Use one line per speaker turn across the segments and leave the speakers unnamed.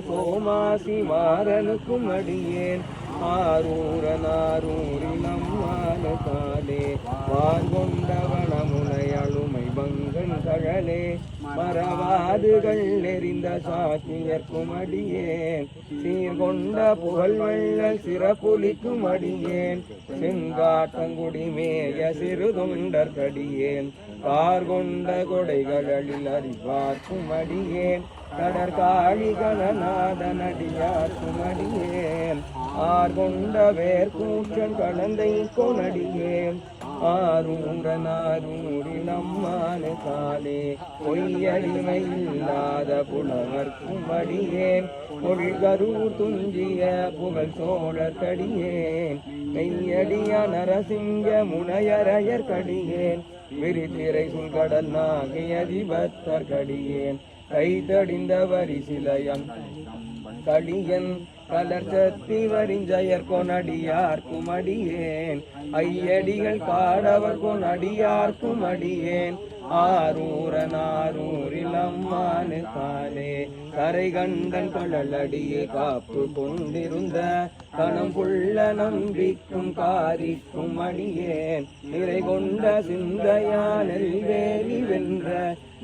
சோமாசி மாறனுக்கும் அடியேன் ஆரூரனாரூரில் நம்மான காலே வார்கொண்டவனமுனை அழுமை பங்கன் கழலே மறவாதுகள் நெறிந்த சாக்கியர்க்கும் அடியேன் சீர்கொண்ட புகழ் வள்ளல் சிறப்புலிக்கும் அடியேன் செங்காட்டங்குடி மேய சிறு தொண்டர் கடியேன் கார்கொண்ட கொடைகளில் அறிவார்க்கும் அடியேன் கடற்காழி கணநாதன் அடியார்க்கும் அடியேன் ஆர்கொண்ட வேர் கூற்றன் கலந்தை கொனடியேன் ஆரூரனாரூரில் நம்மான காலே பொய்யடிமை இல்லாத புலவர்க்கும் அடியேன் பொழிகரூர் துஞ்சிய புகழ் சோழர் கடியேன் மெய்யடிய நரசிங்க முனையரையர் கடியேன் விரிதிரை சுல்கடல் நாகை அதிபத்தர் கடியேன் கைதடிந்த வரிசிலையன் கடியன் கலர்ச்சத்தி வரிஞ்சயர் கொனடியார்க்கும் அடியேன் ஐயடிகள் காடவர் கொனடியார்க்கும் அடியேன் ஆரூரனாரூரில் அம்மான காலே கரை கண்டன் கடலடியே காப்பு கொண்டிருந்த கணம் புள்ள நம்பிக்கும் காரிக்கும் அடியேன் நிறை கொண்ட சிந்தையானல் வேலி வென்ற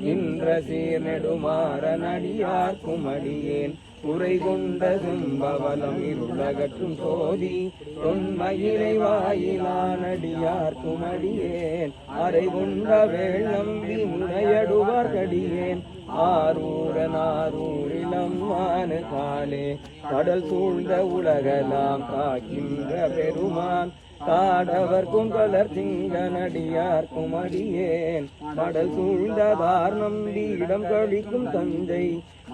நின்ற சீர் நெடுமாறன் அடியார்க்கும் அடியேன் குறை கொண்ட செம்பவலம் இருளகற்றும் சோதி தொன்மயிலை வாயிலான் அடியார்க்கும் அடியேன் அரை கொண்ட வேள் நம்பி முனையடுவார் கடியேன் ஆரூரனாரூரில் அம்மான காலே கடல் சூழ்ந்த உலகலாம் காக்கின்ற பெருமான் காடவர்க்கும் கலர் திங்க நடியார்க்கும் அடியேன் கடல் சூழ்ந்ததார் நம்பி இடம் கழிக்கும் தஞ்சை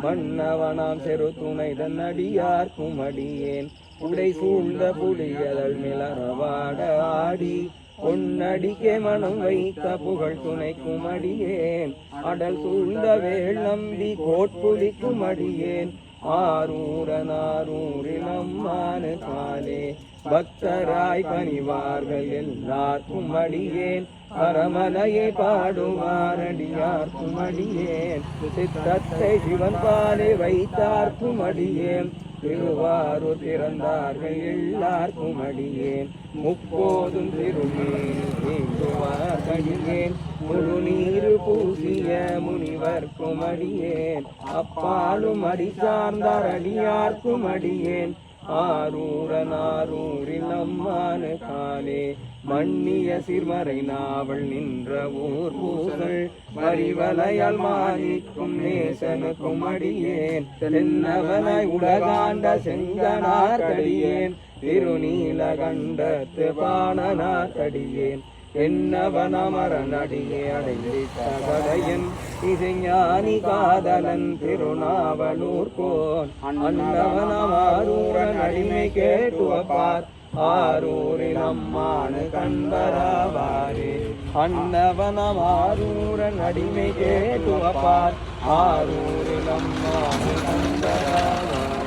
மன்னவனாம் செரு துணை தன் அடியார்க்கும் அடியேன் உடை சூழ்ந்த புலியதழ் மிளரவாட ஆடி பொன்னடிக்கே மனம் வைத்த புகழ் துணைக்கும் அடியேன் அடல் சூழ்ந்த வேள் நம்பி கோட்புலிக்கும் அடியேன் ஆரூரனாரூரில் அம்மான காலே பக்தராய் பணிவார்கள் எல்லாருக்கும் அடியேன் பரமலையை பாடுவார் அடியார்க்கும் அடியேன் சித்தத்தை சிவன் பாலே வைத்தார்க்கும் அடியேன் திருவாரூர் திறந்தார்கள் எல்லாருக்கும் அடியேன் முப்போதும் திருமீண்டுவார் அடியேன் முழு நீரு பூசிய முனிவர்க்கும் அடியேன் அப்பாலும் அடி சார்ந்தார் அடியார்க்கும் அடியேன் ஆரூரனாரூரில் அம்மான காலே மன்னிய சிறுமறை நாவல் நின்ற ஊர் பூசல் மறிவலையால் மாறிக்கும் நேசனுக்கும் அடியேன் தென்னவனாய் உலகாண்ட செங்கனார் கடியேன் திருநீலகண்டத்து பாணனார் கடியேன் என்னவனமரனடியே அடைந்திட்ட கடையன் இசைஞானி காதலன் திருநாவலூர் கோன் அன்னவனமாரூரன் அடிமை கேட்டுவப்பார் ஆரூரில் அம்மான கண்பராவாரே அன்னவனமாரூரன் அடிமை கேட்டுவப்பார் ஆரூரில் அம்மான கண்பராவாரே.